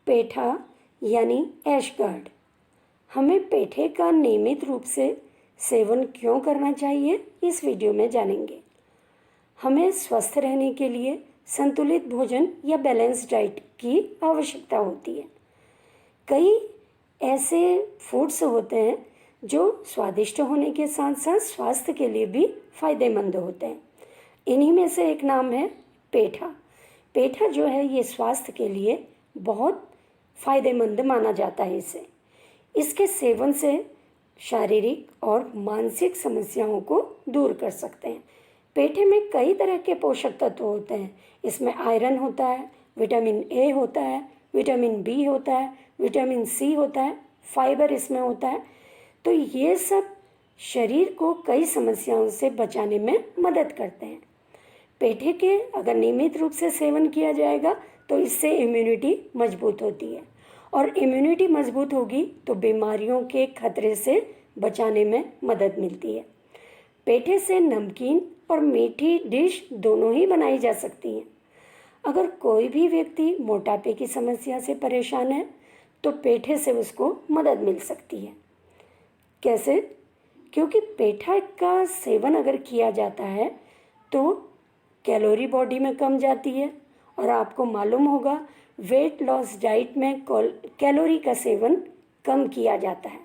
पेठा यानी ऐशगार्ड। हमें पेठे का नियमित रूप से सेवन क्यों करना चाहिए, इस वीडियो में जानेंगे। हमें स्वस्थ रहने के लिए संतुलित भोजन या बैलेंस डाइट की आवश्यकता होती है। कई ऐसे फूड्स होते हैं जो स्वादिष्ट होने के साथ साथ स्वास्थ्य के लिए भी फायदेमंद होते हैं। इन्हीं में से एक नाम है पेठा। पेठा जो है ये स्वास्थ्य के लिए बहुत फायदेमंद माना जाता है। इसके सेवन से शारीरिक और मानसिक समस्याओं को दूर कर सकते हैं। पेठे में कई तरह के पोषक तत्व होते हैं। इसमें आयरन होता है, विटामिन ए होता है, विटामिन बी होता है, विटामिन सी होता है, फाइबर इसमें होता है। तो ये सब शरीर को कई समस्याओं से बचाने में मदद करते हैं। पेठे के अगर नियमित रूप से सेवन किया जाएगा तो इससे इम्यूनिटी मजबूत होती है, और इम्यूनिटी मजबूत होगी तो बीमारियों के खतरे से बचाने में मदद मिलती है। पेठे से नमकीन और मीठी डिश दोनों ही बनाई जा सकती हैं। अगर कोई भी व्यक्ति मोटापे की समस्या से परेशान है तो पेठे से उसको मदद मिल सकती है। कैसे? क्योंकि पेठा का सेवन अगर किया जाता है तो कैलोरी बॉडी में कम जाती है, और आपको मालूम होगा वेट लॉस डाइट में कैलोरी का सेवन कम किया जाता है।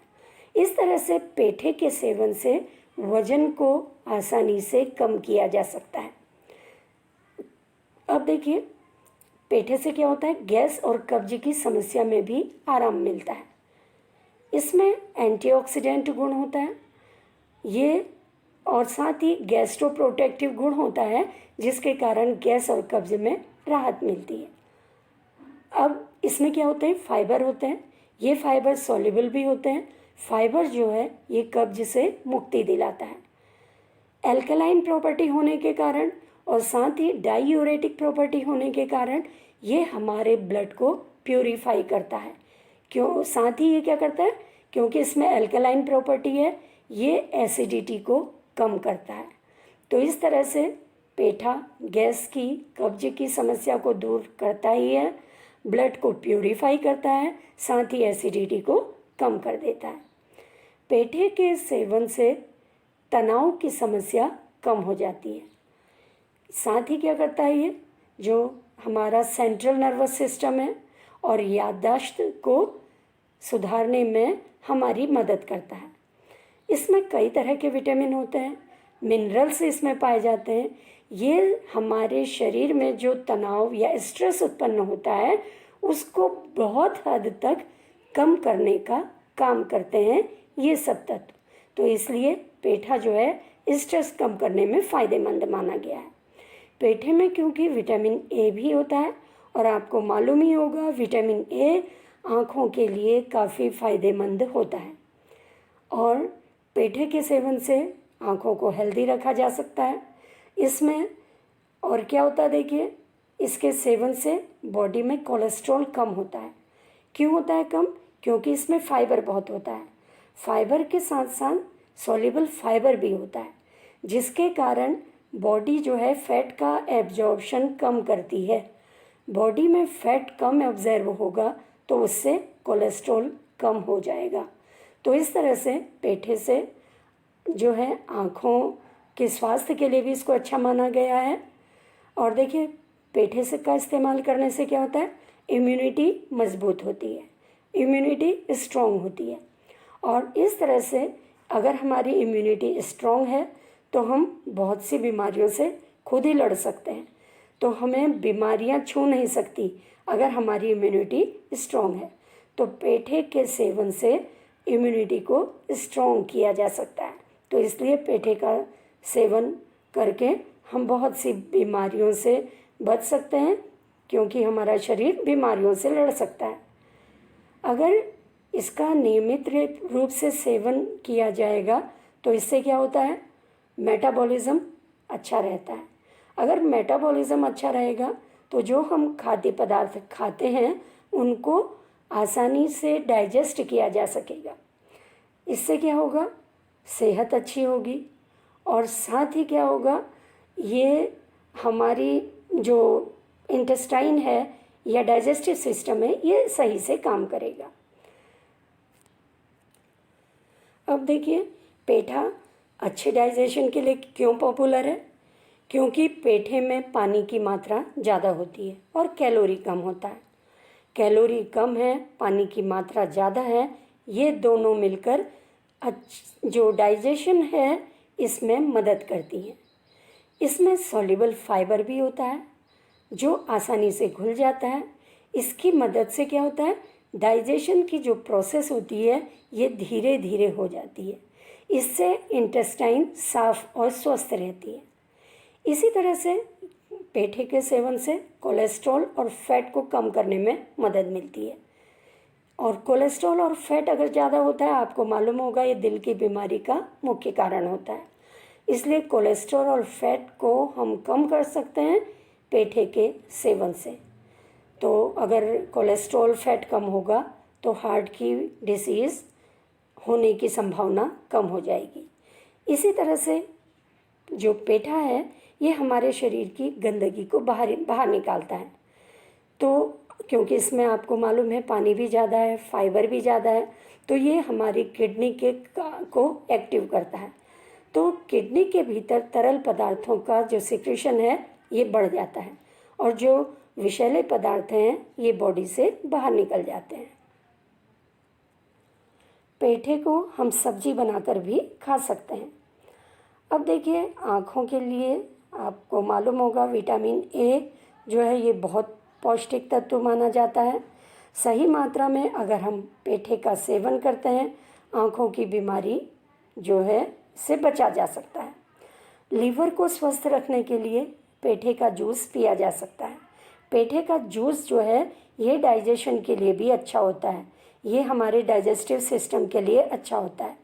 इस तरह से पेठे के सेवन से वजन को आसानी से कम किया जा सकता है। अब देखिए, पेठे से क्या होता है, गैस और कब्ज की समस्या में भी आराम मिलता है। इसमें एंटीऑक्सीडेंट गुण होता है ये, और साथ ही गैस्ट्रो प्रोटेक्टिव गुण होता है, जिसके कारण गैस और कब्ज में राहत मिलती है। अब इसमें क्या होते हैं, फाइबर होते हैं। ये फाइबर सॉल्युबल भी होते हैं। फाइबर जो है ये कब्ज से मुक्ति दिलाता है। एल्कलाइन प्रॉपर्टी होने के कारण और साथ ही डाईयूरेटिक प्रॉपर्टी होने के कारण ये हमारे ब्लड को प्यूरिफाई करता है। क्यों? साथ ही ये क्या करता है, क्योंकि इसमें एल्कलाइन प्रॉपर्टी है, ये एसिडिटी को कम करता है। तो इस तरह से पेठा गैस की, कब्ज की समस्या को दूर करता ही है, ब्लड को प्यूरिफाई करता है, साथ ही एसिडिटी को कम कर देता है। पेठे के सेवन से तनाव की समस्या कम हो जाती है। साथ ही क्या करता है, ये जो हमारा सेंट्रल नर्वस सिस्टम है और याददाश्त को सुधारने में हमारी मदद करता है। इसमें कई तरह के विटामिन होते हैं, मिनरल्स इसमें पाए जाते हैं। ये हमारे शरीर में जो तनाव या स्ट्रेस उत्पन्न होता है उसको बहुत हद तक कम करने का काम करते हैं ये सब तत्व। तो इसलिए पेठा जो है स्ट्रेस कम करने में फ़ायदेमंद माना गया है। पेठे में क्योंकि विटामिन ए भी होता है, और आपको मालूम ही होगा विटामिन ए आँखों के लिए काफ़ी फ़ायदेमंद होता है, और पेठे के सेवन से आँखों को हेल्दी रखा जा सकता है। इसमें और क्या होता है, देखिए, इसके सेवन से बॉडी में कोलेस्ट्रॉल कम होता है। क्यों होता है कम? क्योंकि इसमें फाइबर बहुत होता है। फाइबर के साथ साथ सॉल्युबल फाइबर भी होता है, जिसके कारण बॉडी जो है फैट का एब्जॉर्प्शन कम करती है। बॉडी में फैट कम ऑब्जर्व होगा तो उससे कोलेस्ट्रॉल कम हो जाएगा। तो इस तरह से पेठे से जो है आँखों के स्वास्थ्य के लिए भी इसको अच्छा माना गया है। और देखिए, पेठे से का इस्तेमाल करने से क्या होता है, इम्यूनिटी मजबूत होती है, इम्यूनिटी स्ट्रॉन्ग होती है। और इस तरह से अगर हमारी इम्यूनिटी स्ट्रॉन्ग है तो हम बहुत सी बीमारियों से खुद ही लड़ सकते हैं। तो हमें बीमारियां छू नहीं सकती अगर हमारी इम्यूनिटी स्ट्रॉन्ग है। तो पेठे के सेवन से इम्यूनिटी को स्ट्रॉन्ग किया जा सकता है। तो इसलिए पेठे का सेवन करके हम बहुत सी बीमारियों से बच सकते हैं, क्योंकि हमारा शरीर बीमारियों से लड़ सकता है। अगर इसका नियमित रूप से सेवन किया जाएगा तो इससे क्या होता है, मेटाबॉलिज्म अच्छा रहता है। अगर मेटाबॉलिज्म अच्छा रहेगा तो जो हम खाद्य पदार्थ खाते हैं उनको आसानी से डाइजेस्ट किया जा सकेगा। इससे क्या होगा, सेहत अच्छी होगी, और साथ ही क्या होगा, ये हमारी जो इंटेस्टाइन है या डाइजेस्टिव सिस्टम है ये सही से काम करेगा। अब देखिए पेठा अच्छे डाइजेशन के लिए क्यों पॉपुलर है? क्योंकि पेठे में पानी की मात्रा ज़्यादा होती है और कैलोरी कम होता है। कैलोरी कम है, पानी की मात्रा ज़्यादा है, ये दोनों मिलकर जो डाइजेशन है इसमें मदद करती हैं। इसमें सॉल्युबल फाइबर भी होता है जो आसानी से घुल जाता है। इसकी मदद से क्या होता है, डाइजेशन की जो प्रोसेस होती है ये धीरे धीरे हो जाती है। इससे इंटेस्टाइन साफ और स्वस्थ रहती है। इसी तरह से पेठे के सेवन से कोलेस्ट्रॉल और फैट को कम करने में मदद मिलती है। और कोलेस्ट्रॉल और फैट अगर ज़्यादा होता है, आपको मालूम होगा ये दिल की बीमारी का मुख्य कारण होता है। इसलिए कोलेस्ट्रॉल और फैट को हम कम कर सकते हैं पेठे के सेवन से। तो अगर कोलेस्ट्रॉल फैट कम होगा तो हार्ट की डिसीज़ होने की संभावना कम हो जाएगी। इसी तरह से जो पेठा है ये हमारे शरीर की गंदगी को बाहर निकालता है। तो क्योंकि इसमें आपको मालूम है पानी भी ज़्यादा है, फाइबर भी ज़्यादा है, तो ये हमारी किडनी को एक्टिव करता है। तो किडनी के भीतर तरल पदार्थों का जो सिक्रेशन है ये बढ़ जाता है और जो विषैले पदार्थ हैं ये बॉडी से बाहर निकल जाते हैं। पेठे को हम सब्जी बनाकर भी खा सकते हैं। अब देखिए आँखों के लिए आपको मालूम होगा विटामिन ए जो है ये बहुत पौष्टिक तत्व माना जाता है। सही मात्रा में अगर हम पेठे का सेवन करते हैं आँखों की बीमारी जो है से बचा जा सकता है। लीवर को स्वस्थ रखने के लिए पेठे का जूस पिया जा सकता है। पेठे का जूस जो है ये डाइजेशन के लिए भी अच्छा होता है, ये हमारे डाइजेस्टिव सिस्टम के लिए अच्छा होता है।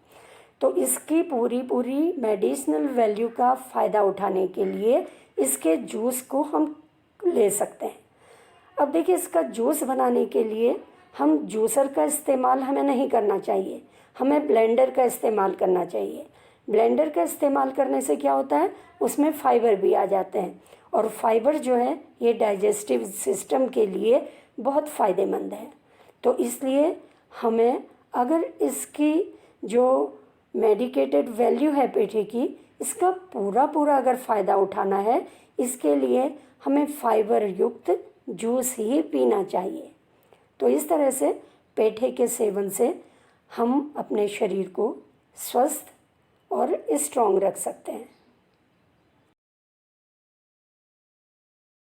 तो इसकी पूरी मेडिसिनल वैल्यू का फ़ायदा उठाने के लिए इसके जूस को हम ले सकते हैं। अब देखिए इसका जूस बनाने के लिए हम जूसर का इस्तेमाल हमें नहीं करना चाहिए, हमें ब्लेंडर का इस्तेमाल करना चाहिए। ब्लेंडर का इस्तेमाल करने से क्या होता है, उसमें फाइबर भी आ जाते हैं और फाइबर जो है ये डाइजेस्टिव सिस्टम के लिए बहुत फ़ायदेमंद है। तो इसलिए हमें अगर इसकी जो मेडिकेटेड वैल्यू है पेठे की, इसका पूरा अगर फ़ायदा उठाना है इसके लिए हमें फाइबर युक्त जूस ही पीना चाहिए। तो इस तरह से पेठे के सेवन से हम अपने शरीर को स्वस्थ और स्ट्रॉन्ग रख सकते हैं।